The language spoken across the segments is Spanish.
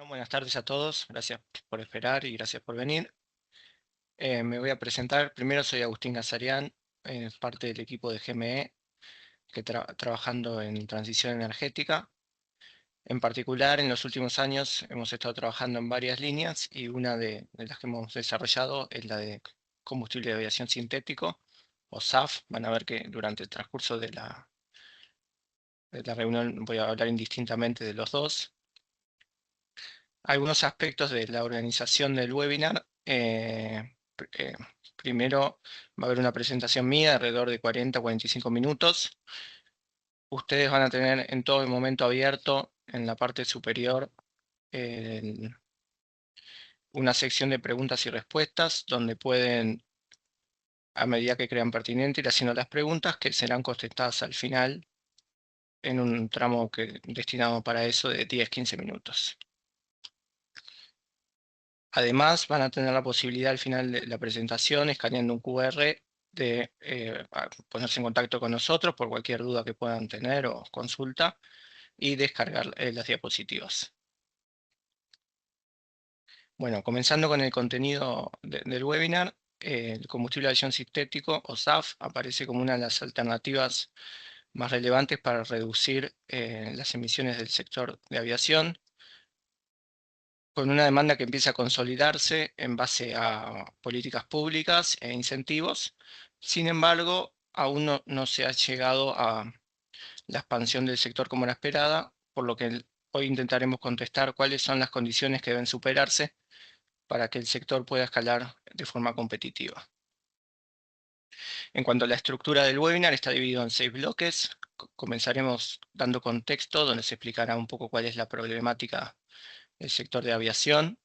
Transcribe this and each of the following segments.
Bueno, buenas tardes a todos, gracias por esperar y gracias por venir. Me voy a presentar. Primero soy Agustín Gazarian, parte del equipo de GME, que trabajando en transición energética. En particular, en los últimos años hemos estado trabajando en varias líneas y una de las que hemos desarrollado es la de combustible de aviación sintético, o SAF. Van a ver que durante el transcurso de la reunión voy a hablar indistintamente de los dos. Algunos aspectos de la organización del webinar. Primero va a haber una presentación mía de alrededor de 40-45 minutos. Ustedes van a tener en todo momento abierto en la parte superior una sección de preguntas y respuestas donde pueden, a medida que crean pertinente, ir haciendo las preguntas que serán contestadas al final en un tramo destinado para eso de 10-15 minutos. Además, van a tener la posibilidad al final de la presentación, escaneando un QR, de ponerse en contacto con nosotros por cualquier duda que puedan tener o consulta y descargar las diapositivas. Bueno, comenzando con el contenido del webinar, el combustible de aviación sintético, o SAF, aparece como una de las alternativas más relevantes para reducir las emisiones del sector de aviación, con una demanda que empieza a consolidarse en base a políticas públicas e incentivos. Sin embargo, aún no se ha llegado a la expansión del sector como la esperada, por lo que hoy intentaremos contestar cuáles son las condiciones que deben superarse para que el sector pueda escalar de forma competitiva. En cuanto a la estructura del webinar, está dividido en 6 bloques. Comenzaremos dando contexto, donde se explicará un poco cuál es la problemática del sector de aviación.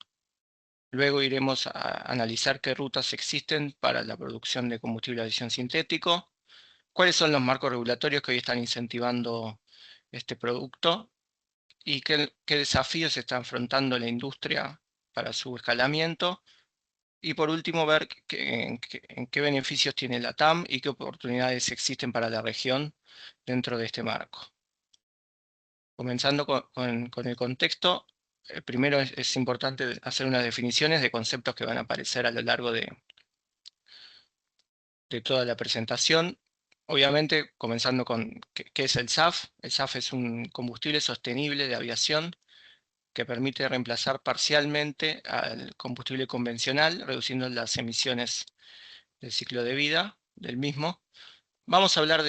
Luego iremos a analizar qué rutas existen para la producción de combustible de aviación sintético, cuáles son los marcos regulatorios que hoy están incentivando este producto y qué desafíos está afrontando la industria para su escalamiento. Y por último, ver en qué beneficios tiene la TAM y qué oportunidades existen para la región dentro de este marco. Comenzando con el contexto, primero es importante hacer unas definiciones de conceptos que van a aparecer a lo largo de toda la presentación. Obviamente, comenzando con qué es el SAF. El SAF es un combustible sostenible de aviación que permite reemplazar parcialmente al combustible convencional, reduciendo las emisiones del ciclo de vida del mismo. Vamos a hablar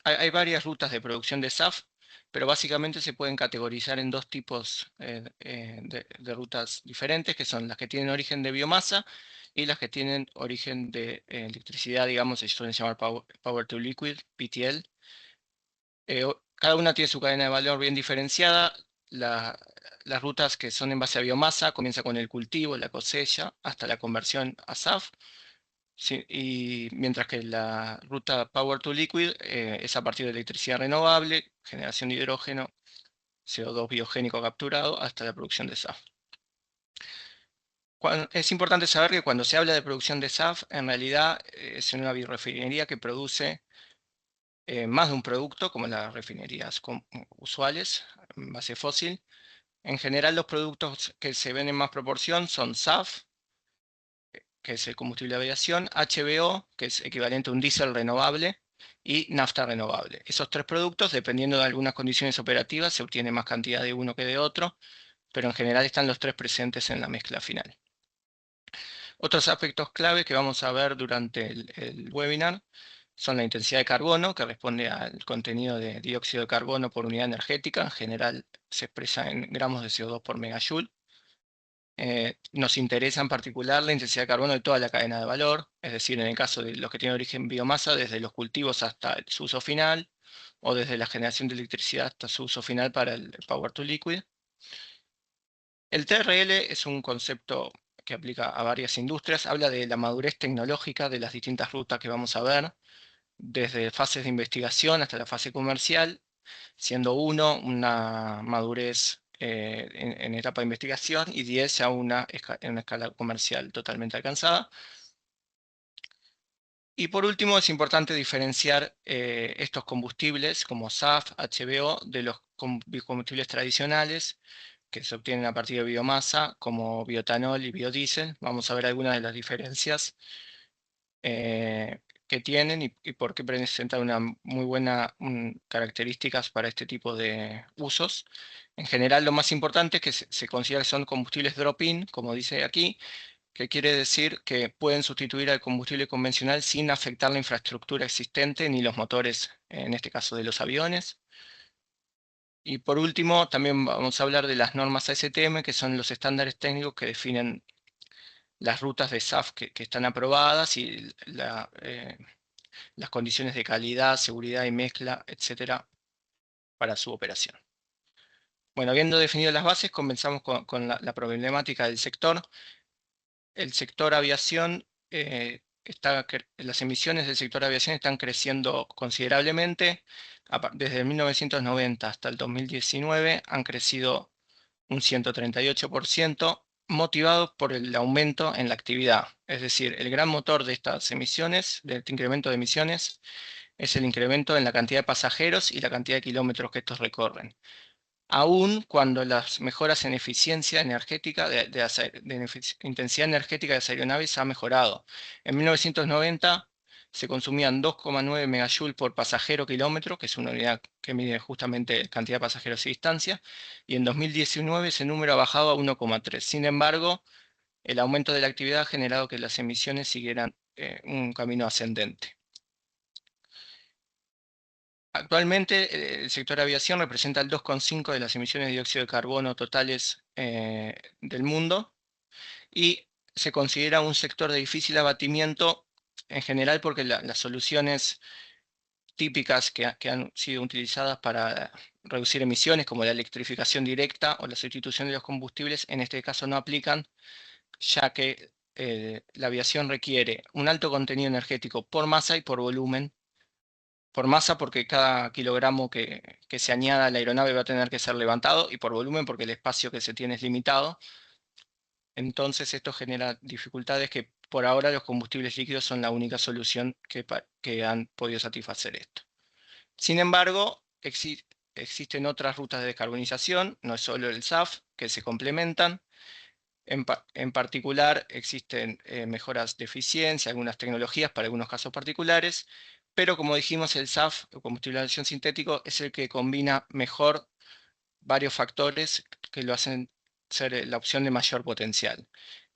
hay varias rutas de producción de SAF, pero básicamente se pueden categorizar en dos tipos de rutas diferentes, que son las que tienen origen de biomasa y las que tienen origen de electricidad, digamos, se suelen llamar Power to Liquid, PTL. Cada una tiene su cadena de valor bien diferenciada. Las rutas que son en base a biomasa comienza con el cultivo, la cosecha, hasta la conversión a SAF. Sí, y mientras que la ruta Power to Liquid es a partir de electricidad renovable, generación de hidrógeno, CO2 biogénico capturado, hasta la producción de SAF. Es importante saber que cuando se habla de producción de SAF, en realidad es una biorefinería que produce más de un producto, como las refinerías usuales, en base fósil. En general, los productos que se ven en más proporción son SAF, que es el combustible de aviación, HBO, que es equivalente a un diésel renovable, y nafta renovable. Esos tres productos, dependiendo de algunas condiciones operativas, se obtiene más cantidad de uno que de otro, pero en general están los tres presentes en la mezcla final. Otros aspectos clave que vamos a ver durante el webinar son la intensidad de carbono, que responde al contenido de dióxido de carbono por unidad energética. En general se expresa en gramos de CO2 por megajoule. Nos interesa en particular la intensidad de carbono de toda la cadena de valor, es decir, en el caso de los que tienen origen biomasa, desde los cultivos hasta su uso final, o desde la generación de electricidad hasta su uso final para el Power to Liquid. El TRL es un concepto que aplica a varias industrias, habla de la madurez tecnológica de las distintas rutas que vamos a ver, desde fases de investigación hasta la fase comercial, siendo 1 una madurez en etapa de investigación y 10 ya en una escala comercial totalmente alcanzada. Y por último, es importante diferenciar estos combustibles como SAF, HBO, de los combustibles tradicionales, que se obtienen a partir de biomasa, como bioetanol y biodiesel. Vamos a ver algunas de las diferencias que tienen y por qué presentan una muy buena características para este tipo de usos. En general, lo más importante es que se considera que son combustibles drop-in, como dice aquí, que quiere decir que pueden sustituir al combustible convencional sin afectar la infraestructura existente ni los motores, en este caso de los aviones. Y por último, también vamos a hablar de las normas ASTM, que son los estándares técnicos que definen las rutas de SAF que están aprobadas y las condiciones de calidad, seguridad y mezcla, etcétera, para su operación. Bueno, habiendo definido las bases, comenzamos con la problemática del sector. El sector aviación, las emisiones del sector aviación están creciendo considerablemente. Desde 1990 hasta el 2019 han crecido un 138%, motivado por el aumento en la actividad. Es decir, el gran motor de estas emisiones, de este incremento de emisiones, es el incremento en la cantidad de pasajeros y la cantidad de kilómetros que estos recorren. Aún cuando las mejoras en eficiencia energética intensidad energética de las aeronaves ha mejorado. En 1990 se consumían 2,9 megajoules por pasajero kilómetro, que es una unidad que mide justamente cantidad de pasajeros y distancia, y en 2019 ese número ha bajado a 1,3. Sin embargo, el aumento de la actividad ha generado que las emisiones siguieran un camino ascendente. Actualmente, el sector aviación representa el 2,5 de las emisiones de dióxido de carbono totales del mundo y se considera un sector de difícil abatimiento en general porque las soluciones típicas que han sido utilizadas para reducir emisiones, como la electrificación directa o la sustitución de los combustibles, en este caso no aplican, ya que la aviación requiere un alto contenido energético por masa y por volumen. Por masa porque cada kilogramo que se añada a la aeronave va a tener que ser levantado, y por volumen porque el espacio que se tiene es limitado. Entonces esto genera dificultades que por ahora los combustibles líquidos son la única solución que han podido satisfacer esto. Sin embargo, existen otras rutas de descarbonización, no es solo el SAF, que se complementan. En particular, existen mejoras de eficiencia, algunas tecnologías para algunos casos particulares, pero como dijimos, el SAF, o combustible de aviación sintético, es el que combina mejor varios factores que lo hacen ser la opción de mayor potencial.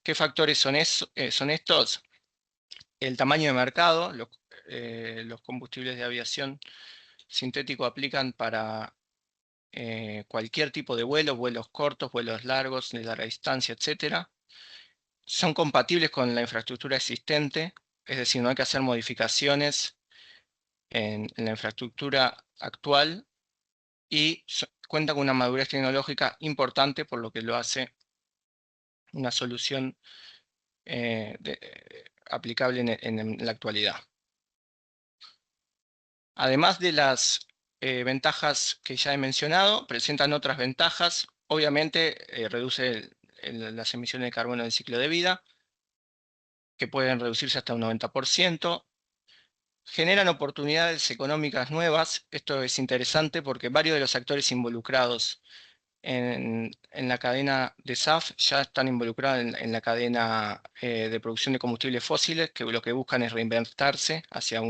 ¿Qué factores son estos? El tamaño de mercado. Los combustibles de aviación sintético aplican para cualquier tipo de vuelo, vuelos cortos, vuelos largos, de larga distancia, etc. Son compatibles con la infraestructura existente, es decir, no hay que hacer modificaciones en la infraestructura actual y cuenta con una madurez tecnológica importante, por lo que lo hace una solución aplicable en la actualidad. Además de las ventajas que ya he mencionado, presentan otras ventajas. Obviamente, reduce las emisiones de carbono del ciclo de vida, que pueden reducirse hasta un 90%. Generan oportunidades económicas nuevas. Esto es interesante porque varios de los actores involucrados en la cadena de SAF ya están involucrados en la cadena de producción de combustibles fósiles, que lo que buscan es reinventarse hacia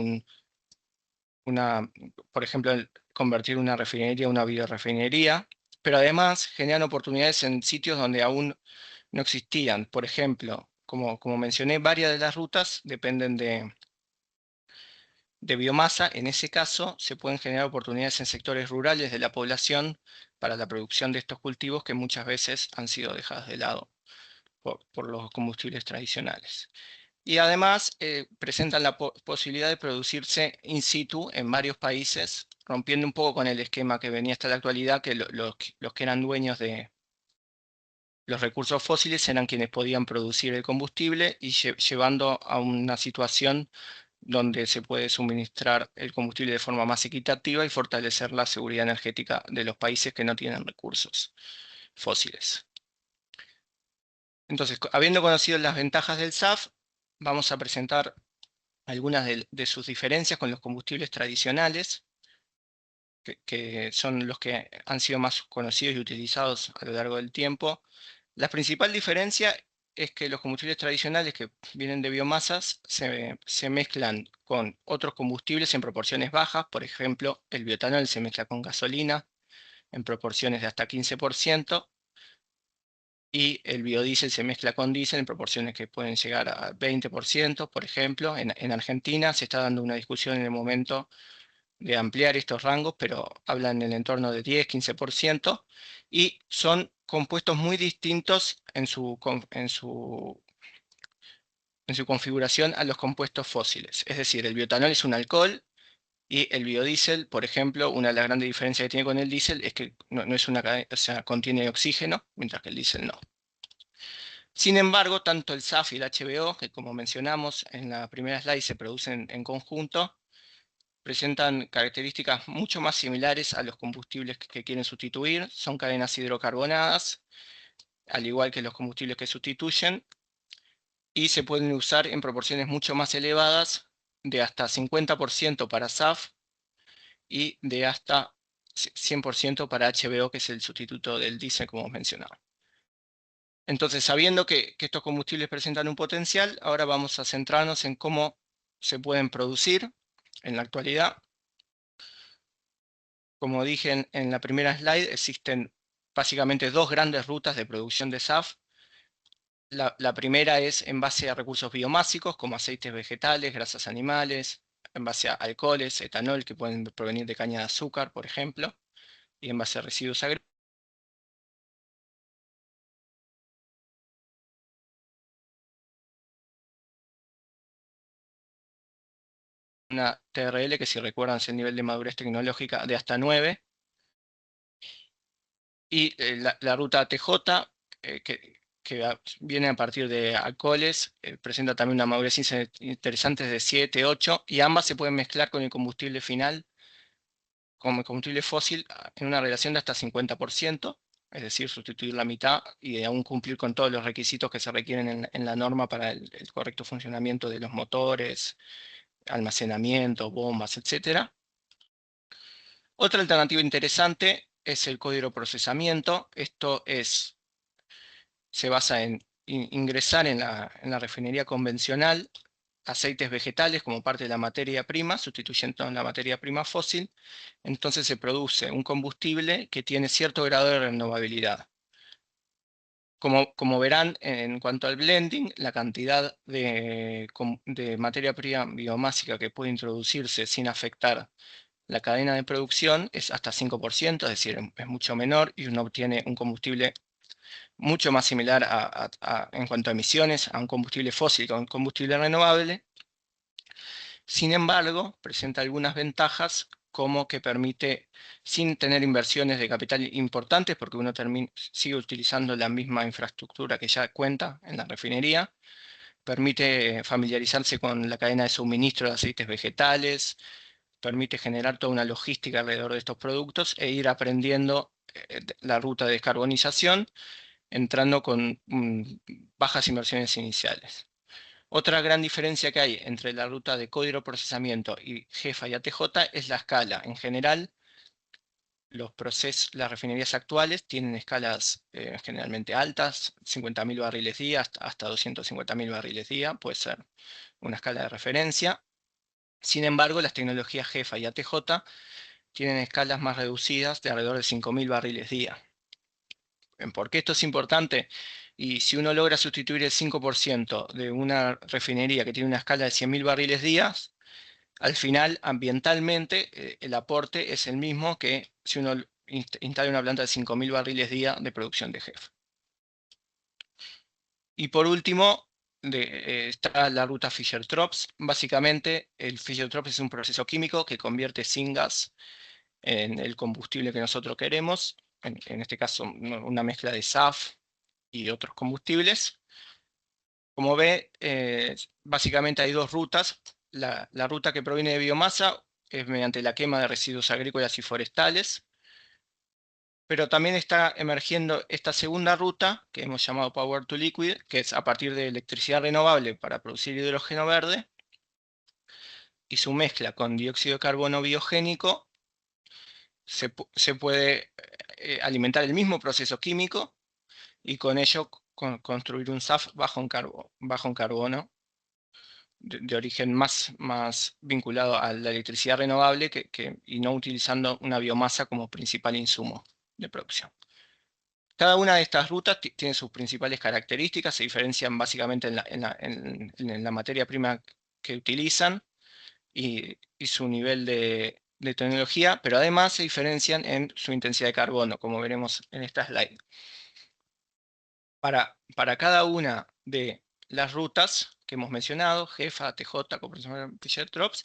por ejemplo, convertir una refinería en una biorefinería, pero además generan oportunidades en sitios donde aún no existían. Por ejemplo, como mencioné, varias de las rutas dependen de biomasa. En ese caso, se pueden generar oportunidades en sectores rurales de la población para la producción de estos cultivos que muchas veces han sido dejadas de lado por los combustibles tradicionales. Y además presentan la posibilidad de producirse in situ en varios países, rompiendo un poco con el esquema que venía hasta la actualidad, que los que eran dueños de los recursos fósiles eran quienes podían producir el combustible y llevando a una situación donde se puede suministrar el combustible de forma más equitativa y fortalecer la seguridad energética de los países que no tienen recursos fósiles. Entonces, habiendo conocido las ventajas del SAF, vamos a presentar algunas de sus diferencias con los combustibles tradicionales. que son los que han sido más conocidos y utilizados a lo largo del tiempo. La principal diferencia es que los combustibles tradicionales que vienen de biomasas se mezclan con otros combustibles en proporciones bajas. Por ejemplo, el bioetanol se mezcla con gasolina en proporciones de hasta 15%, y el biodiesel se mezcla con diésel en proporciones que pueden llegar a 20%. Por ejemplo, en Argentina se está dando una discusión en el momento de ampliar estos rangos, pero hablan en el entorno de 10-15%, y son compuestos muy distintos en su configuración a los compuestos fósiles. Es decir, el biotanol es un alcohol, y el biodiesel, por ejemplo, una de las grandes diferencias que tiene con el diésel es que no es una cadena, o sea, contiene oxígeno, mientras que el diésel no. Sin embargo, tanto el SAF y el HBO, que como mencionamos en la primera slide se producen en conjunto, presentan características mucho más similares a los combustibles que quieren sustituir. Son cadenas hidrocarbonadas, al igual que los combustibles que sustituyen, y se pueden usar en proporciones mucho más elevadas, de hasta 50% para SAF y de hasta 100% para HBO, que es el sustituto del diésel, como mencionaba. Entonces, sabiendo que estos combustibles presentan un potencial, ahora vamos a centrarnos en cómo se pueden producir en la actualidad. Como dije en la primera slide, existen básicamente dos grandes rutas de producción de SAF. La primera es en base a recursos biomásicos, como aceites vegetales, grasas animales, en base a alcoholes, etanol, que pueden provenir de caña de azúcar, por ejemplo, y en base a residuos agrícolas. Una TRL, que si recuerdan es el nivel de madurez tecnológica de hasta 9, y la ruta TJ, que viene a partir de alcoholes, presenta también una madurez interesante de 7, 8, y ambas se pueden mezclar con el combustible final, con el combustible fósil, en una relación de hasta 50%, es decir, sustituir la mitad y aún cumplir con todos los requisitos que se requieren en la norma para el correcto funcionamiento de los motores, almacenamiento, bombas, etc. Otra alternativa interesante es el cohidroprocesamiento. Esto se basa en ingresar en la refinería convencional aceites vegetales como parte de la materia prima, sustituyendo la materia prima fósil. Entonces se produce un combustible que tiene cierto grado de renovabilidad. Como verán, en cuanto al blending, la cantidad de materia prima biomásica que puede introducirse sin afectar la cadena de producción es hasta 5%, es decir, es mucho menor, y uno obtiene un combustible mucho más similar en cuanto a emisiones a un combustible fósil con un combustible renovable. Sin embargo, presenta algunas ventajas, como que permite, sin tener inversiones de capital importantes, porque uno sigue utilizando la misma infraestructura que ya cuenta en la refinería, permite familiarizarse con la cadena de suministro de aceites vegetales, permite generar toda una logística alrededor de estos productos e ir aprendiendo la ruta de descarbonización, entrando con bajas inversiones iniciales. Otra gran diferencia que hay entre la ruta de cohidroprocesamiento y GEFA y ATJ es la escala. En general, las refinerías actuales tienen escalas generalmente altas, 50.000 barriles día hasta 250.000 barriles día, puede ser una escala de referencia. Sin embargo, las tecnologías GEFA y ATJ tienen escalas más reducidas de alrededor de 5.000 barriles día. ¿Por qué esto es importante? Y si uno logra sustituir el 5% de una refinería que tiene una escala de 100.000 barriles día, al final, ambientalmente, el aporte es el mismo que si uno instala una planta de 5.000 barriles día de producción de GEF. Y por último, está la ruta Fischer-Tropsch. Básicamente, el Fischer-Tropsch es un proceso químico que convierte syngas en el combustible que nosotros queremos, en este caso una mezcla de SAF y otros combustibles. Como ve, básicamente hay dos rutas. La ruta que proviene de biomasa es mediante la quema de residuos agrícolas y forestales, pero también está emergiendo esta segunda ruta que hemos llamado Power to Liquid, que es a partir de electricidad renovable para producir hidrógeno verde y su mezcla con dióxido de carbono biogénico, se puede alimentar el mismo proceso químico y con ello construir un SAF bajo en carbono de origen más vinculado a la electricidad renovable y no utilizando una biomasa como principal insumo de producción. Cada una de estas rutas tiene sus principales características, se diferencian básicamente en la materia prima que utilizan y su nivel de tecnología, pero además se diferencian en su intensidad de carbono, como veremos en esta slide. Para cada una de las rutas que hemos mencionado, GEFA, TJ, compresión Fischer-Tropsch,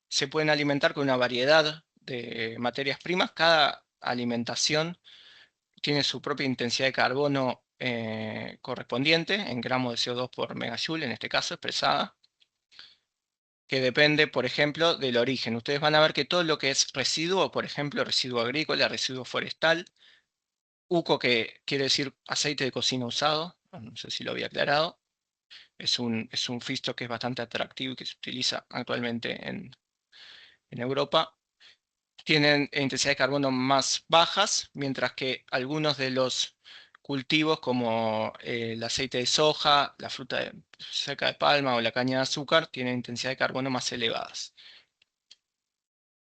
se pueden alimentar con una variedad de materias primas. Cada alimentación tiene su propia intensidad de carbono correspondiente en gramos de CO2 por megajoule, en este caso expresada, que depende, por ejemplo, del origen. Ustedes van a ver que todo lo que es residuo, por ejemplo, residuo agrícola, residuo forestal, UCO, que quiere decir aceite de cocina usado, no sé si lo había aclarado, es un feedstock que es bastante atractivo y que se utiliza actualmente en Europa. Tienen intensidad de carbono más bajas, mientras que algunos de los cultivos como el aceite de soja, la fruta seca de palma o la caña de azúcar tienen intensidad de carbono más elevadas.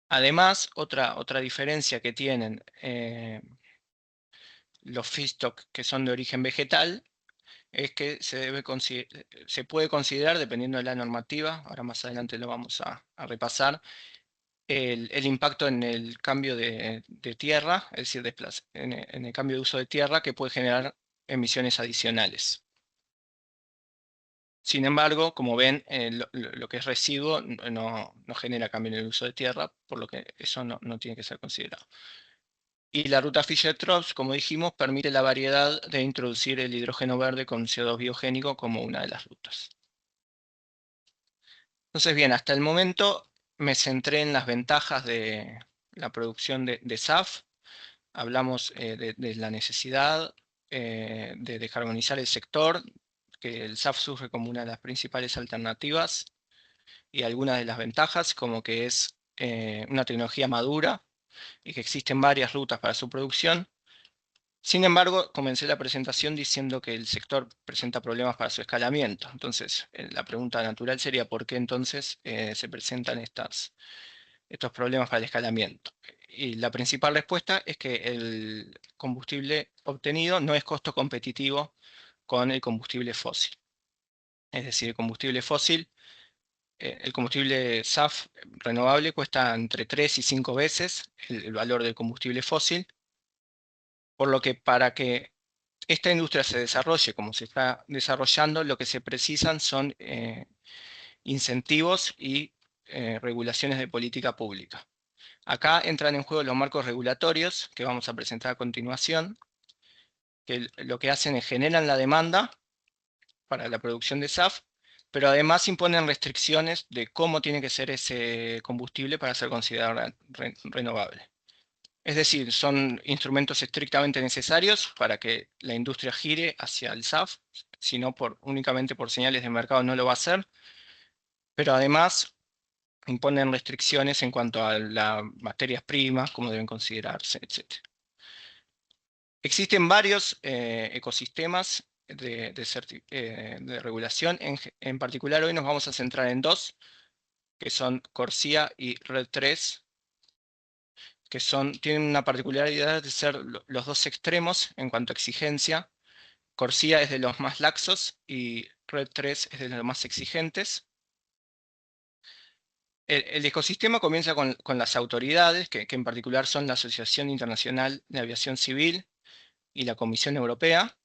Además, otra diferencia que tienen los feedstock que son de origen vegetal es que se puede considerar, dependiendo de la normativa, ahora más adelante lo vamos a repasar, el impacto en el cambio de tierra, es decir, en el cambio de uso de tierra que puede generar emisiones adicionales. Sin embargo, como ven, lo que es residuo no genera cambio en el uso de tierra, por lo que eso no tiene que ser considerado. Y la ruta Fischer-Tropsch, como dijimos, permite la variedad de introducir el hidrógeno verde con CO2 biogénico como una de las rutas. Entonces, bien, hasta el momento me centré en las ventajas de la producción de SAF. Hablamos de la necesidad de descarbonizar el sector, que el SAF surge como una de las principales alternativas, y algunas de las ventajas, como que es una tecnología madura y que existen varias rutas para su producción. Sin embargo, comencé la presentación diciendo que el sector presenta problemas para su escalamiento. Entonces, la pregunta natural sería ¿por qué entonces se presentan estos problemas para el escalamiento? Y la principal respuesta es que el combustible obtenido no es costo competitivo con el combustible fósil. Es decir, el combustible SAF renovable cuesta entre 3 y 5 veces el valor del combustible fósil, por lo que para que esta industria se desarrolle como se está desarrollando, lo que se precisan son incentivos y regulaciones de política pública. Acá entran en juego los marcos regulatorios que vamos a presentar a continuación, que lo que hacen es generan la demanda para la producción de SAF, pero además imponen restricciones de cómo tiene que ser ese combustible para ser considerado renovable. Es decir, son instrumentos estrictamente necesarios para que la industria gire hacia el SAF, si no únicamente por señales de mercado no lo va a hacer, pero además imponen restricciones en cuanto a las materias primas, cómo deben considerarse, etc. Existen varios ecosistemas de regulación. En particular, hoy nos vamos a centrar en dos, que son CORSIA y RED 3, que tienen una particularidad de ser los dos extremos en cuanto a exigencia. CORSIA es de los más laxos y RED 3 es de los más exigentes. El ecosistema comienza con las autoridades, que en particular son la Asociación Internacional de Aviación Civil y la Comisión Europea,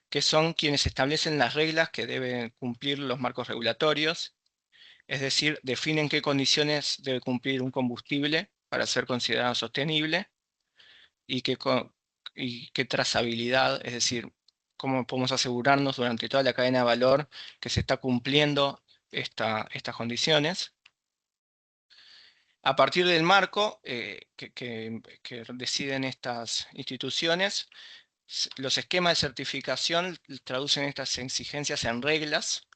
que son quienes establecen las reglas que deben cumplir los marcos regulatorios, es decir, definen qué condiciones debe cumplir un combustible para ser considerado sostenible y qué trazabilidad, es decir, cómo podemos asegurarnos durante toda la cadena de valor que se está cumpliendo estas condiciones. A partir del marco que deciden estas instituciones, los esquemas de certificación traducen estas exigencias en reglas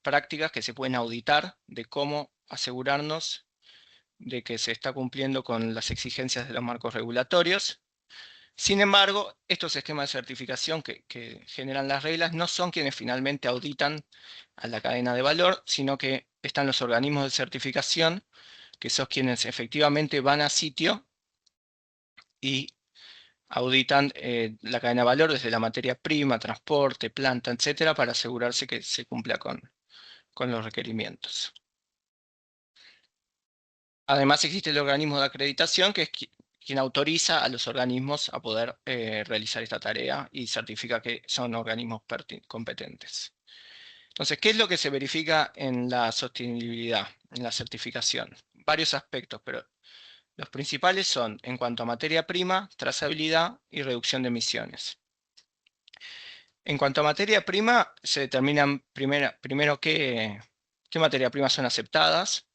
prácticas que se pueden auditar de cómo asegurarnos de que se está cumpliendo con las exigencias de los marcos regulatorios. Sin embargo, estos esquemas de certificación que generan las reglas no son quienes finalmente auditan a la cadena de valor, sino que están los organismos de certificación, que son quienes efectivamente van a sitio y auditan la cadena de valor desde la materia prima, transporte, planta, etcétera, para asegurarse que se cumpla con los requerimientos. Además, existe el organismo de acreditación, que es quien autoriza a los organismos a poder realizar esta tarea y certifica que son organismos competentes. Entonces, ¿qué es lo que se verifica en la sostenibilidad, en la certificación? Varios aspectos, pero los principales son en cuanto a materia prima, trazabilidad y reducción de emisiones. En cuanto a materia prima, se determinan primero qué materia prima son aceptadas.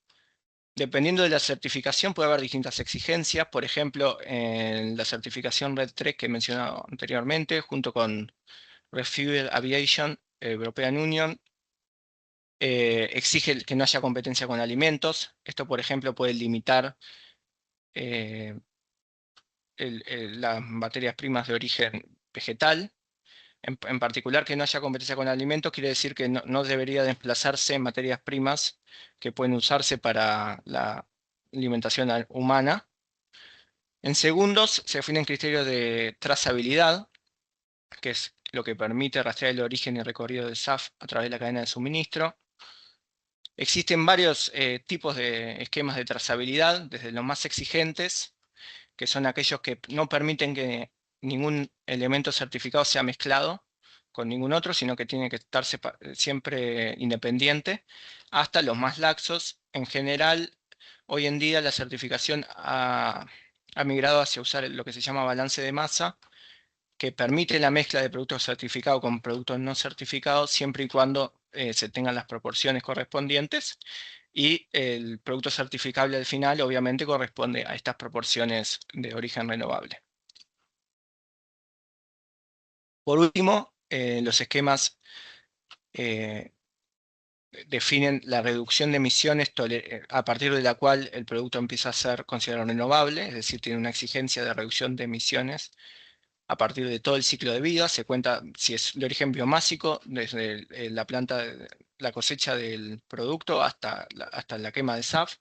Dependiendo de la certificación puede haber distintas exigencias. Por ejemplo, en la certificación Red 3 que he mencionado anteriormente, junto con Refuel Aviation European Union, exige que no haya competencia con alimentos. Esto, por ejemplo, puede limitar las materias primas de origen vegetal. En particular, que no haya competencia con alimentos quiere decir que no debería desplazarse materias primas que pueden usarse para la alimentación humana. En segundos, se definen criterios de trazabilidad, que es lo que permite rastrear el origen y recorrido del SAF a través de la cadena de suministro. Existen varios tipos de esquemas de trazabilidad, desde los más exigentes, que son aquellos que no permiten que ningún elemento certificado sea mezclado con ningún otro, sino que tiene que estar siempre independiente, hasta los más laxos. En general, hoy en día la certificación ha migrado hacia usar lo que se llama balance de masa, que permite la mezcla de productos certificados con productos no certificados, siempre y cuando se tengan las proporciones correspondientes, y el producto certificable al final obviamente corresponde a estas proporciones de origen renovable. Por último, los esquemas definen la reducción de emisiones a partir de la cual el producto empieza a ser considerado renovable, es decir, tiene una exigencia de reducción de emisiones a partir de todo el ciclo de vida. Se cuenta si es de origen biomásico, desde la planta, la cosecha del producto hasta la quema de SAF.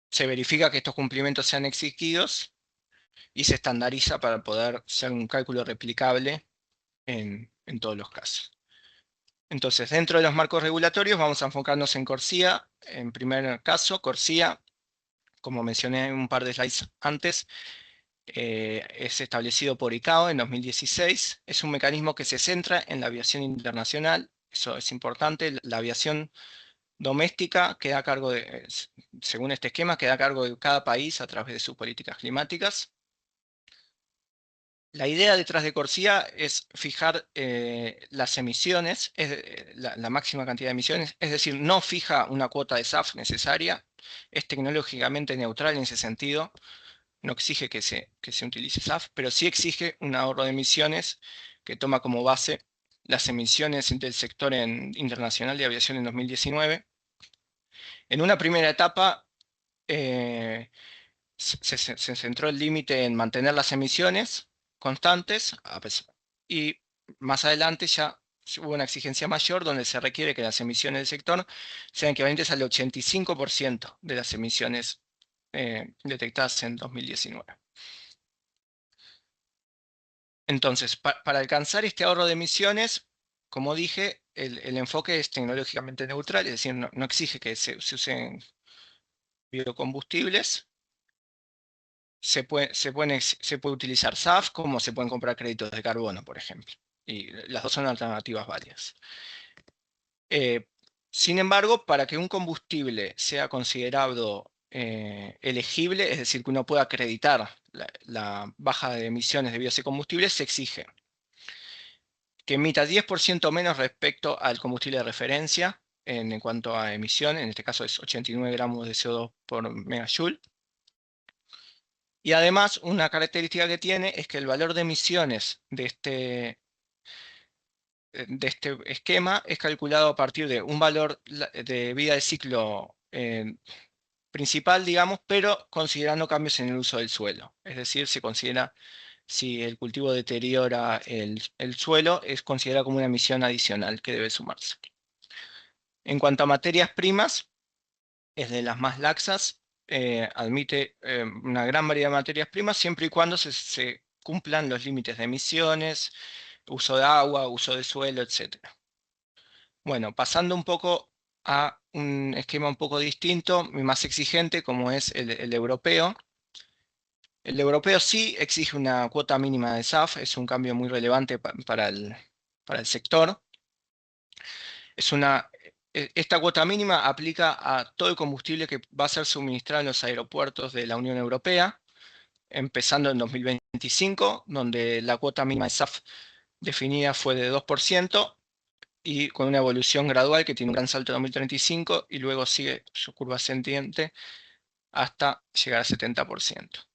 Se verifica que estos cumplimientos sean exigidos y se estandariza para poder ser un cálculo replicable en todos los casos. Entonces, dentro de los marcos regulatorios vamos a enfocarnos en CORSIA. En primer caso, CORSIA, como mencioné un par de slides antes, es establecido por ICAO en 2016. Es un mecanismo que se centra en la aviación internacional. Eso es importante. La aviación doméstica queda a cargo de, según este esquema, queda a cargo de cada país a través de sus políticas climáticas. La idea detrás de CORSIA es fijar las emisiones, la máxima cantidad de emisiones, es decir, no fija una cuota de SAF necesaria, es tecnológicamente neutral en ese sentido, no exige que se utilice SAF, pero sí exige un ahorro de emisiones que toma como base las emisiones del sector internacional de aviación en 2019. En una primera etapa, se centró el límite en mantener las emisiones constantes, y más adelante ya hubo una exigencia mayor donde se requiere que las emisiones del sector sean equivalentes al 85% de las emisiones detectadas en 2019. Entonces, para alcanzar este ahorro de emisiones, como dije, el enfoque es tecnológicamente neutral, es decir, no exige que se usen biocombustibles. Se puede utilizar SAF como se pueden comprar créditos de carbono, por ejemplo. Y las dos son alternativas válidas. Sin embargo, para que un combustible sea considerado elegible, es decir, que uno pueda acreditar la baja de emisiones debido a ese combustible, se exige que emita 10% menos respecto al combustible de referencia en cuanto a emisión, en este caso es 89 gramos de CO2 por megajoule. Y además, una característica que tiene es que el valor de emisiones de este esquema es calculado a partir de un valor de vida de ciclo principal, digamos, pero considerando cambios en el uso del suelo. Es decir, se considera si el cultivo deteriora el suelo, es considerado como una emisión adicional que debe sumarse. En cuanto a materias primas, es de las más laxas, admite una gran variedad de materias primas siempre y cuando se cumplan los límites de emisiones, uso de agua, uso de suelo, etc. Bueno, pasando un poco a un esquema un poco distinto y más exigente como es el europeo. El europeo sí exige una cuota mínima de SAF, es un cambio muy relevante para el sector. Esta cuota mínima aplica a todo el combustible que va a ser suministrado en los aeropuertos de la Unión Europea, empezando en 2025, donde la cuota mínima de SAF definida fue de 2%, y con una evolución gradual que tiene un gran salto en 2035 y luego sigue su curva ascendiente hasta llegar al 70%.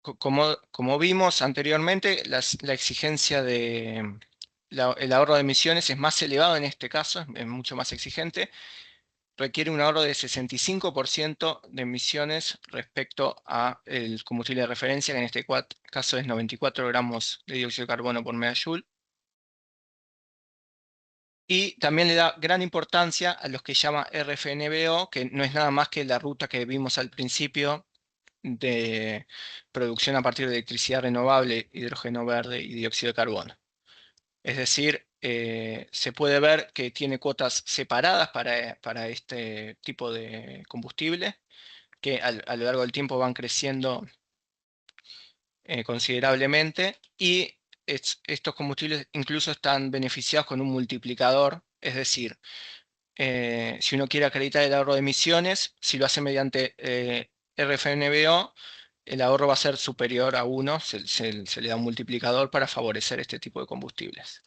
Como vimos anteriormente, la exigencia el ahorro de emisiones es más elevado en este caso, es mucho más exigente. Requiere un ahorro de 65% de emisiones respecto al combustible de referencia, que en este caso es 94 gramos de dióxido de carbono por megajoule. Y también le da gran importancia a los que llama RFNBO, que no es nada más que la ruta que vimos al principio de producción a partir de electricidad renovable, hidrógeno verde y dióxido de carbono. Es decir, se puede ver que tiene cuotas separadas para este tipo de combustible, que a lo largo del tiempo van creciendo considerablemente, y estos combustibles incluso están beneficiados con un multiplicador, es decir, si uno quiere acreditar el ahorro de emisiones, si lo hace mediante RFNBO, el ahorro va a ser superior a 1, se le da un multiplicador para favorecer este tipo de combustibles.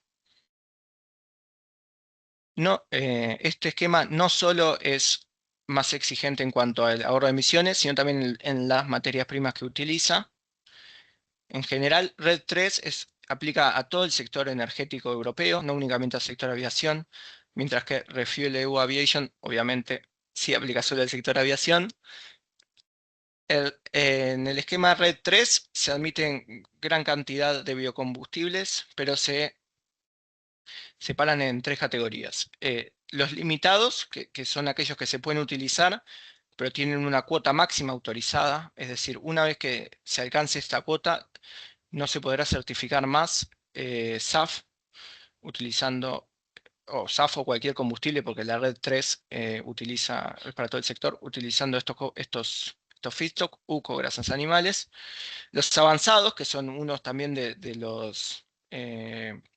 No, este esquema no solo es más exigente en cuanto al ahorro de emisiones, sino también en las materias primas que utiliza. En general, RED 3 aplica a todo el sector energético europeo, no únicamente al sector aviación, mientras que RefuelEU Aviation, obviamente, sí aplica solo al sector aviación. En el esquema RED 3 se admiten gran cantidad de biocombustibles, pero se separan en tres categorías. Los limitados, que son aquellos que se pueden utilizar, pero tienen una cuota máxima autorizada, es decir, una vez que se alcance esta cuota, no se podrá certificar más SAF utilizando, o SAF o cualquier combustible, porque la red 3 es para todo el sector, utilizando estos feedstock, UCO, grasas animales. Los avanzados, que son unos también de los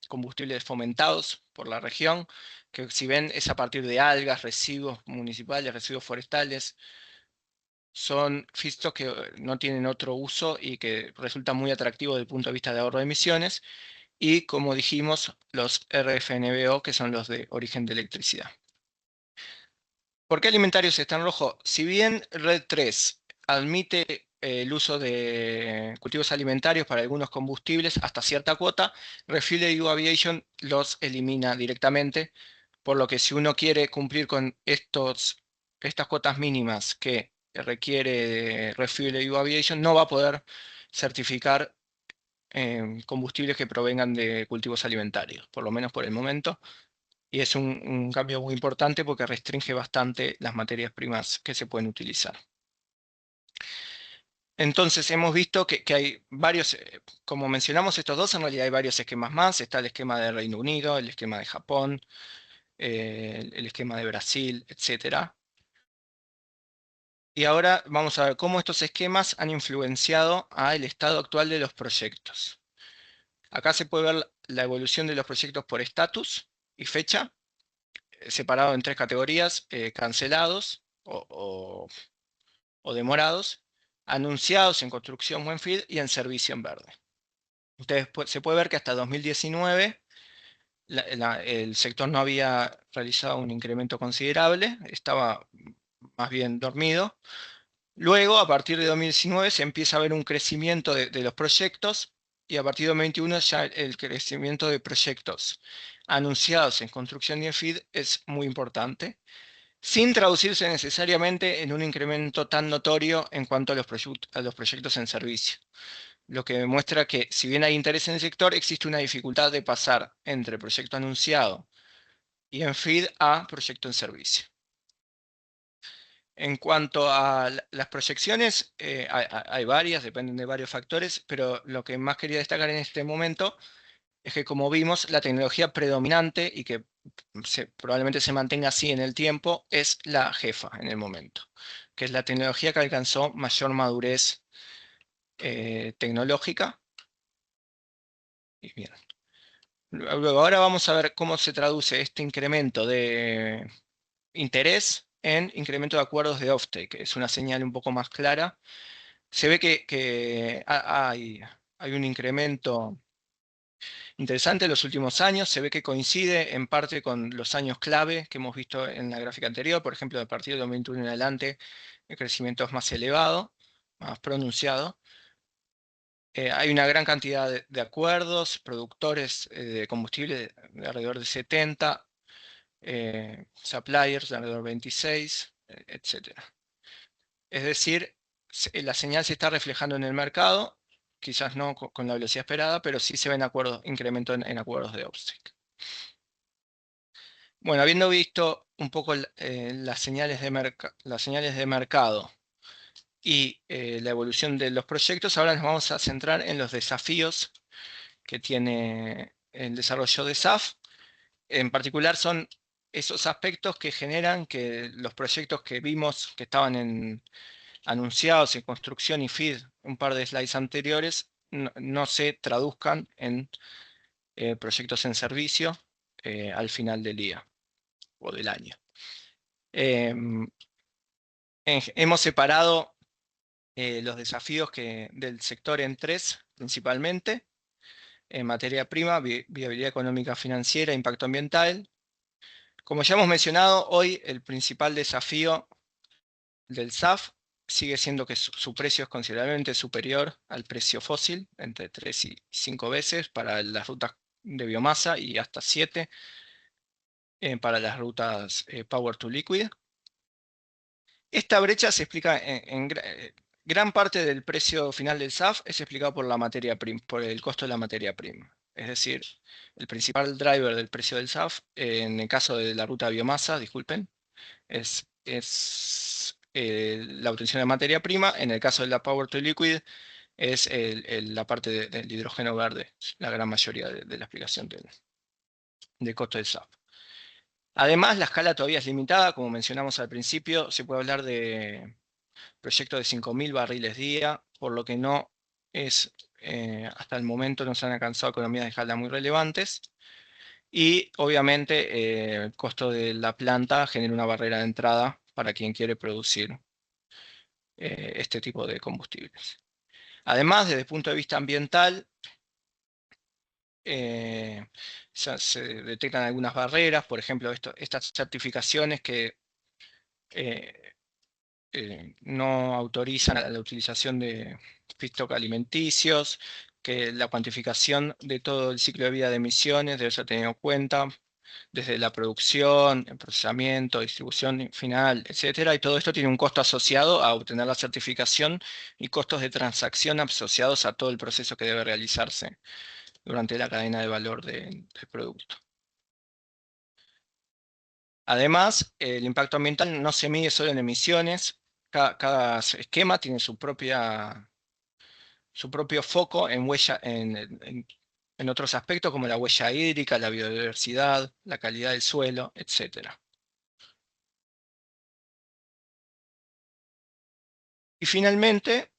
combustibles fomentados por la región, que si ven es a partir de algas, residuos municipales, residuos forestales, son feedstocks que no tienen otro uso y que resultan muy atractivos desde el punto de vista de ahorro de emisiones. Y como dijimos, los RFNBO, que son los de origen de electricidad. ¿Por qué alimentarios está en rojo? Si bien Red 3 admite el uso de cultivos alimentarios para algunos combustibles hasta cierta cuota, RefuelEU Aviation los elimina directamente, por lo que si uno quiere cumplir con estas cuotas mínimas que requiere RefuelEU Aviation, no va a poder certificar combustibles que provengan de cultivos alimentarios, por lo menos por el momento. Y es un cambio muy importante porque restringe bastante las materias primas que se pueden utilizar. Entonces hemos visto que hay varios, como mencionamos estos dos, en realidad hay varios esquemas más. Está el esquema de Reino Unido, el esquema de Japón, el esquema de Brasil, etc. Y ahora vamos a ver cómo estos esquemas han influenciado al estado actual de los proyectos. Acá se puede ver la evolución de los proyectos por estatus y fecha, separado en tres categorías: cancelados o demorados, anunciados en construcción o en FID y en servicio en verde. Se puede ver que hasta 2019 el sector no había realizado un incremento considerable, estaba más bien dormido. Luego, a partir de 2019, se empieza a ver un crecimiento de los proyectos, y a partir de 2021 ya el crecimiento de proyectos anunciados en construcción y en FID es muy importante. sin traducirse necesariamente en un incremento tan notorio en cuanto a los proyectos en servicio. Lo que demuestra que, si bien hay interés en el sector, existe una dificultad de pasar entre proyecto anunciado y en feed a proyecto en servicio. En cuanto a las proyecciones, hay varias, dependen de varios factores, pero lo que más quería destacar en este momento es que, como vimos, la tecnología predominante y que probablemente se mantenga así en el tiempo es la jefa en el momento, que es la tecnología que alcanzó mayor madurez tecnológica. Y bien. Luego, ahora vamos a ver cómo se traduce este incremento de interés en incremento de acuerdos de offtake, que es una señal un poco más clara. Se ve que hay un incremento interesante en los últimos años. Se ve que coincide en parte con los años clave que hemos visto en la gráfica anterior. Por ejemplo, a partir del 2021 en adelante, el crecimiento es más elevado, más pronunciado. Hay una gran cantidad de acuerdos, productores de combustible de alrededor de 70, suppliers de alrededor de 26, etc. Es decir, la señal se está reflejando en el mercado, quizás no con la velocidad esperada, pero sí se ven incremento en acuerdos de offtake. Bueno, habiendo visto un poco las señales de mercado y la evolución de los proyectos, ahora nos vamos a centrar en los desafíos que tiene el desarrollo de SAF. En particular son esos aspectos que generan que los proyectos que vimos que estaban anunciados en construcción y feed un par de slides anteriores no se traduzcan en proyectos en servicio al final del día o del año. Hemos separado los desafíos del sector en tres, principalmente: materia prima, viabilidad económica financiera, impacto ambiental. Como ya hemos mencionado, hoy el principal desafío del SAF sigue siendo que su precio es considerablemente superior al precio fósil, entre 3 y 5 veces para las rutas de biomasa y hasta 7 para las rutas Power to Liquid. Esta brecha se explica gran parte del precio final del SAF es explicado por la materia prima, por el costo de la materia prima. Es decir, el principal driver del precio del SAF, en el caso de la ruta biomasa, disculpen, es la obtención de materia prima. En el caso de la Power to Liquid es la parte del hidrógeno verde, la gran mayoría de la explicación del costo del SAF. Además, la escala todavía es limitada, como mencionamos al principio. Se puede hablar de proyectos de 5.000 barriles día, por lo que no es, hasta el momento no se han alcanzado economías de escala muy relevantes. Y obviamente el costo de la planta genera una barrera de entrada para quien quiere producir este tipo de combustibles. Además, desde el punto de vista ambiental, se detectan algunas barreras. Por ejemplo, estas certificaciones que no autorizan la utilización de feedstock alimenticios, que la cuantificación de todo el ciclo de vida de emisiones debe ser tenido en cuenta, desde la producción, el procesamiento, distribución final, etcétera, y todo esto tiene un costo asociado a obtener la certificación y costos de transacción asociados a todo el proceso que debe realizarse durante la cadena de valor del producto. Además, el impacto ambiental no se mide solo en emisiones. Cada esquema tiene su propio foco en otros aspectos, como la huella hídrica, la biodiversidad, la calidad del suelo, etc. Y finalmente,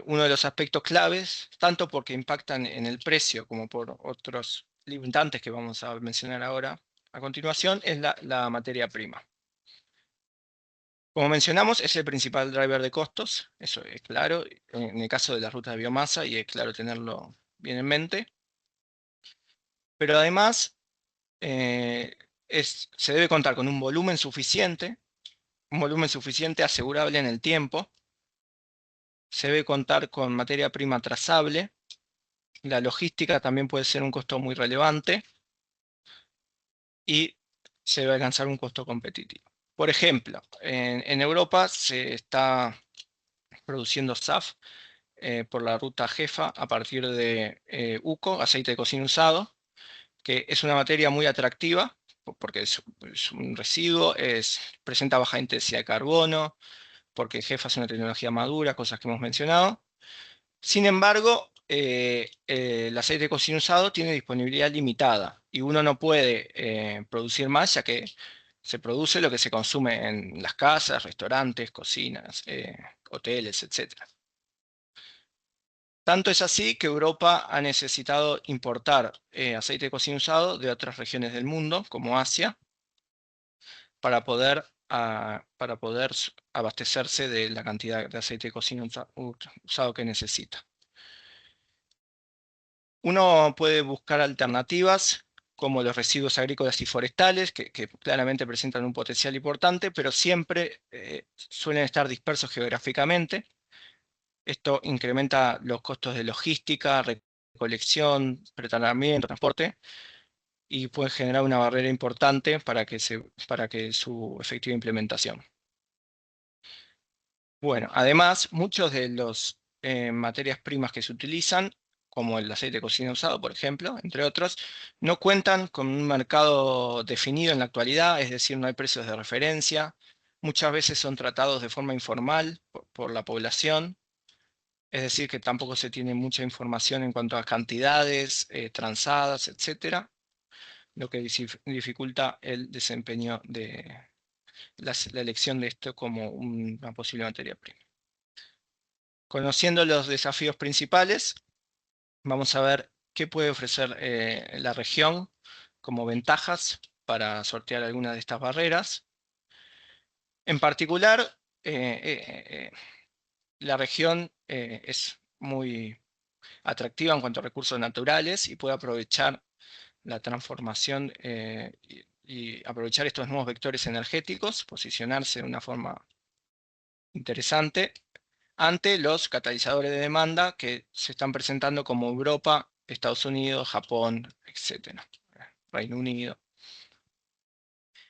uno de los aspectos claves, tanto porque impactan en el precio como por otros limitantes que vamos a mencionar ahora a continuación, es la materia prima. Como mencionamos, es el principal driver de costos, eso es claro, en el caso de las rutas de biomasa, y es claro tenerlo bien en mente. Pero además, se debe contar con un volumen suficiente asegurable en el tiempo. Se debe contar con materia prima trazable. La logística también puede ser un costo muy relevante. Y se debe alcanzar un costo competitivo. Por ejemplo, en Europa se está produciendo SAF por la ruta Jefa a partir de UCO, aceite de cocina usado, que es una materia muy atractiva porque es un residuo, presenta baja intensidad de carbono, porque Jefa es una tecnología madura, cosas que hemos mencionado. Sin embargo, el aceite de cocina usado tiene disponibilidad limitada y uno no puede producir más, ya que se produce lo que se consume en las casas, restaurantes, cocinas, hoteles, etc. Tanto es así que Europa ha necesitado importar aceite de cocina usado de otras regiones del mundo, como Asia, para poder abastecerse de la cantidad de aceite de cocina usado que necesita. Uno puede buscar alternativas como los residuos agrícolas y forestales, que claramente presentan un potencial importante, pero siempre suelen estar dispersos geográficamente. Esto incrementa los costos de logística, recolección, tratamiento, transporte, y puede generar una barrera importante para que su efectiva implementación. Bueno, además, muchos de los materias primas que se utilizan, como el aceite de cocina usado, por ejemplo, entre otros, no cuentan con un mercado definido en la actualidad, es decir, no hay precios de referencia. Muchas veces son tratados de forma informal por la población, es decir, que tampoco se tiene mucha información en cuanto a cantidades transadas, etcétera, lo que dificulta el desempeño de la elección de esto como una posible materia prima. Conociendo los desafíos principales, vamos a ver qué puede ofrecer la región como ventajas para sortear algunas de estas barreras. En particular, la región es muy atractiva en cuanto a recursos naturales y puede aprovechar la transformación y aprovechar estos nuevos vectores energéticos, posicionarse de una forma interesante ante los catalizadores de demanda que se están presentando como Europa, Estados Unidos, Japón, etcétera, Reino Unido.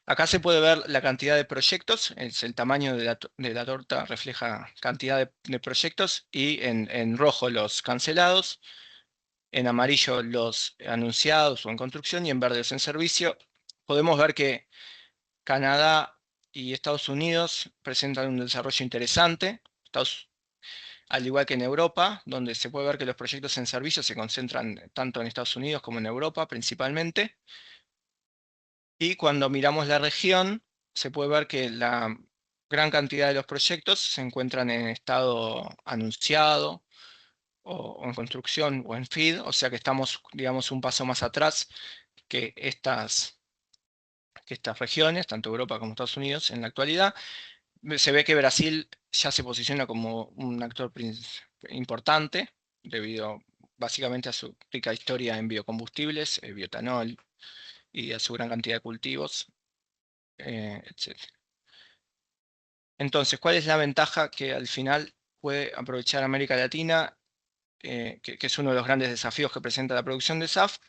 Acá se puede ver la cantidad de proyectos, es el tamaño de la torta refleja cantidad de proyectos, y en rojo los cancelados, en amarillo los anunciados o en construcción y en verde los en servicio. Podemos ver que Canadá y Estados Unidos presentan un desarrollo interesante. Al igual que en Europa, donde se puede ver que los proyectos en servicio se concentran tanto en Estados Unidos como en Europa principalmente. Y cuando miramos la región, se puede ver que la gran cantidad de los proyectos se encuentran en estado anunciado o en construcción o en FEED, o sea que estamos, digamos, un paso más atrás que estas regiones, tanto Europa como Estados Unidos en la actualidad. Se ve que Brasil ya se posiciona como un actor importante, debido básicamente a su rica historia en biocombustibles, bioetanol, y a su gran cantidad de cultivos, etc. Entonces, ¿cuál es la ventaja que al final puede aprovechar América Latina, que es uno de los grandes desafíos que presenta la producción de SAF?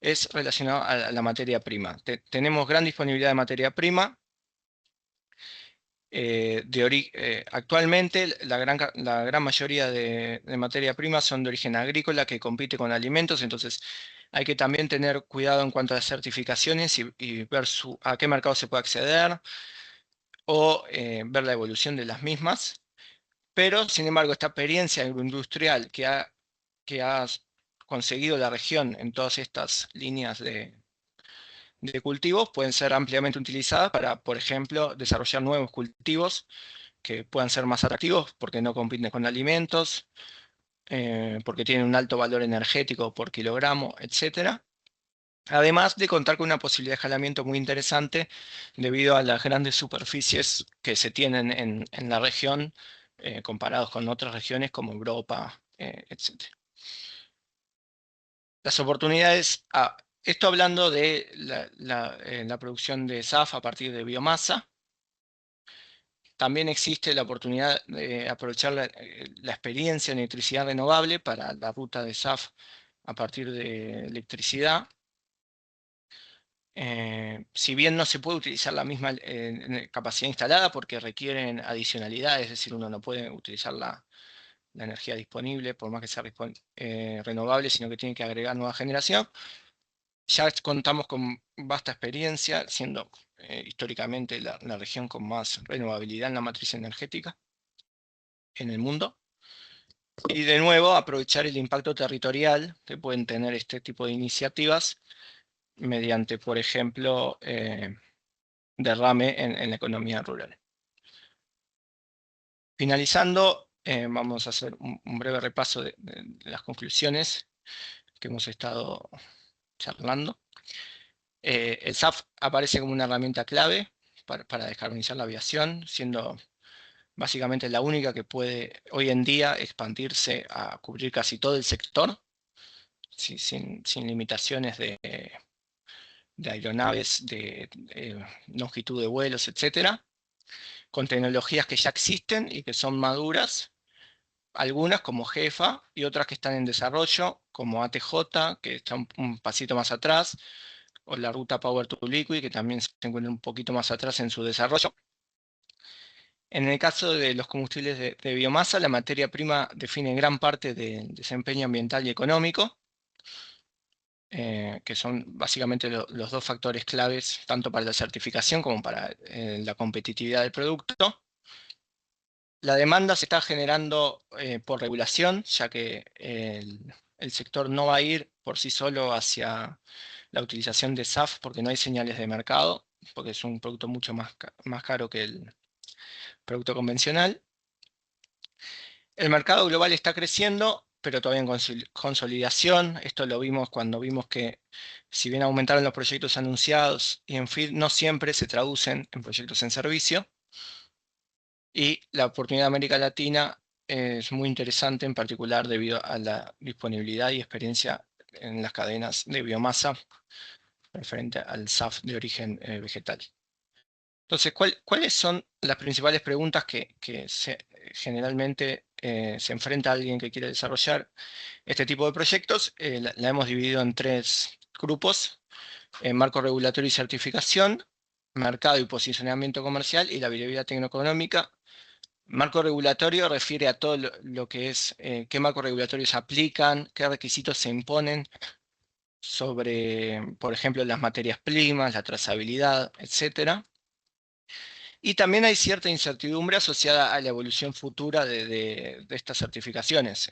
Es relacionado a la materia prima. Tenemos gran disponibilidad de materia prima. Actualmente la gran mayoría de materia prima son de origen agrícola que compite con alimentos, entonces hay que también tener cuidado en cuanto a las certificaciones y ver a qué mercado se puede acceder o ver la evolución de las mismas. Pero, sin embargo, esta experiencia agroindustrial que ha conseguido la región en todas estas líneas de cultivos pueden ser ampliamente utilizadas para, por ejemplo, desarrollar nuevos cultivos que puedan ser más atractivos porque no compiten con alimentos, porque tienen un alto valor energético por kilogramo, etc. Además de contar con una posibilidad de escalamiento muy interesante debido a las grandes superficies que se tienen en la región comparados con otras regiones como Europa, etc. Las oportunidades, esto hablando de la producción de SAF a partir de biomasa. También existe la oportunidad de aprovechar la experiencia en electricidad renovable para la ruta de SAF a partir de electricidad. Si bien no se puede utilizar la misma capacidad instalada porque requieren adicionalidad, es decir, uno no puede utilizar la energía disponible por más que sea renovable, sino que tiene que agregar nueva generación. Ya contamos con vasta experiencia, siendo históricamente la región con más renovabilidad en la matriz energética en el mundo. Y de nuevo, aprovechar el impacto territorial que pueden tener este tipo de iniciativas mediante, por ejemplo, derrame en la economía rural. Finalizando, vamos a hacer un breve repaso de las conclusiones que hemos estado charlando. El SAF aparece como una herramienta clave para descarbonizar la aviación, siendo básicamente la única que puede hoy en día expandirse a cubrir casi todo el sector, sin limitaciones de aeronaves, de longitud de vuelos, etcétera, con tecnologías que ya existen y que son maduras, algunas como Jefa y otras que están en desarrollo, como ATJ, que está un pasito más atrás, o la ruta Power to Liquid, que también se encuentra un poquito más atrás en su desarrollo. En el caso de los combustibles de biomasa, la materia prima define gran parte del desempeño ambiental y económico, que son básicamente los dos factores claves tanto para la certificación como para la competitividad del producto. La demanda se está generando por regulación, ya que el sector no va a ir por sí solo hacia la utilización de SAF porque no hay señales de mercado, porque es un producto mucho más caro que el producto convencional. El mercado global está creciendo, pero todavía en consolidación. Esto lo vimos cuando vimos que, si bien aumentaron los proyectos anunciados y en FEED, no siempre se traducen en proyectos en servicio. Y la oportunidad de América Latina es muy interesante, en particular debido a la disponibilidad y experiencia en las cadenas de biomasa referente al SAF de origen vegetal. Entonces, ¿cuáles son las principales preguntas que generalmente se enfrenta a alguien que quiere desarrollar este tipo de proyectos? La hemos dividido en tres grupos: marco regulatorio y certificación, mercado y posicionamiento comercial y la viabilidad tecnoeconómica. Marco regulatorio refiere a todo lo que es qué marcos regulatorios aplican, qué requisitos se imponen sobre, por ejemplo, las materias primas, la trazabilidad, etcétera. Y también hay cierta incertidumbre asociada a la evolución futura de estas certificaciones.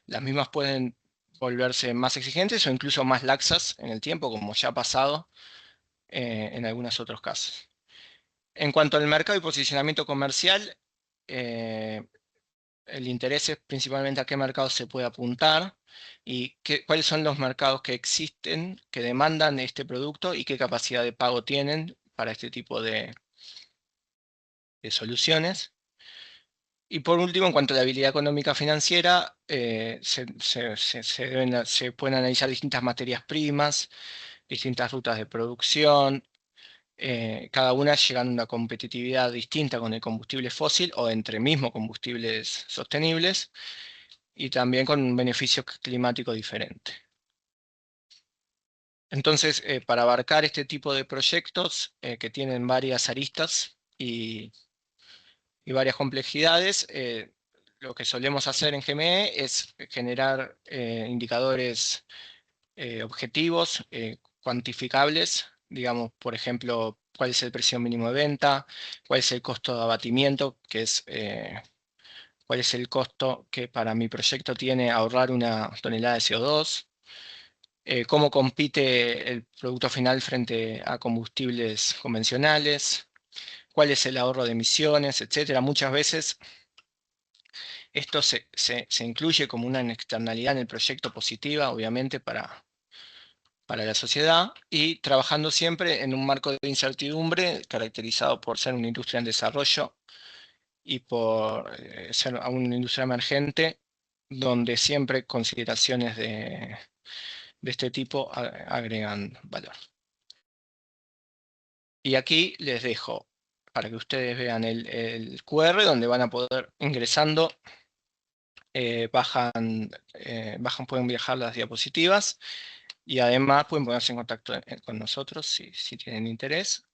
Las mismas pueden volverse más exigentes o incluso más laxas en el tiempo, como ya ha pasado en algunos otros casos. En cuanto al mercado y posicionamiento comercial, el interés es principalmente a qué mercados se puede apuntar y cuáles son los mercados que existen, que demandan este producto y qué capacidad de pago tienen para este tipo de soluciones. Y por último, en cuanto a la habilidad económica financiera, se pueden analizar distintas materias primas, distintas rutas de producción, cada una llegando a una competitividad distinta con el combustible fósil o entre mismos combustibles sostenibles, y también con un beneficio climático diferente. Entonces, para abarcar este tipo de proyectos que tienen varias aristas y varias complejidades, lo que solemos hacer en GME es generar indicadores objetivos, cuantificables, digamos, por ejemplo, cuál es el precio mínimo de venta, cuál es el costo de abatimiento, que es cuál es el costo que para mi proyecto tiene ahorrar una tonelada de CO2, cómo compite el producto final frente a combustibles convencionales, cuál es el ahorro de emisiones, etcétera. Muchas veces esto se incluye como una externalidad en el proyecto positiva, obviamente, para la sociedad, y trabajando siempre en un marco de incertidumbre caracterizado por ser una industria en desarrollo y por ser una industria emergente, donde siempre consideraciones de este tipo agregan valor. Y aquí les dejo para que ustedes vean el QR donde van a poder ingresando, pueden viajar las diapositivas. Y además pueden ponerse en contacto con nosotros si tienen interés.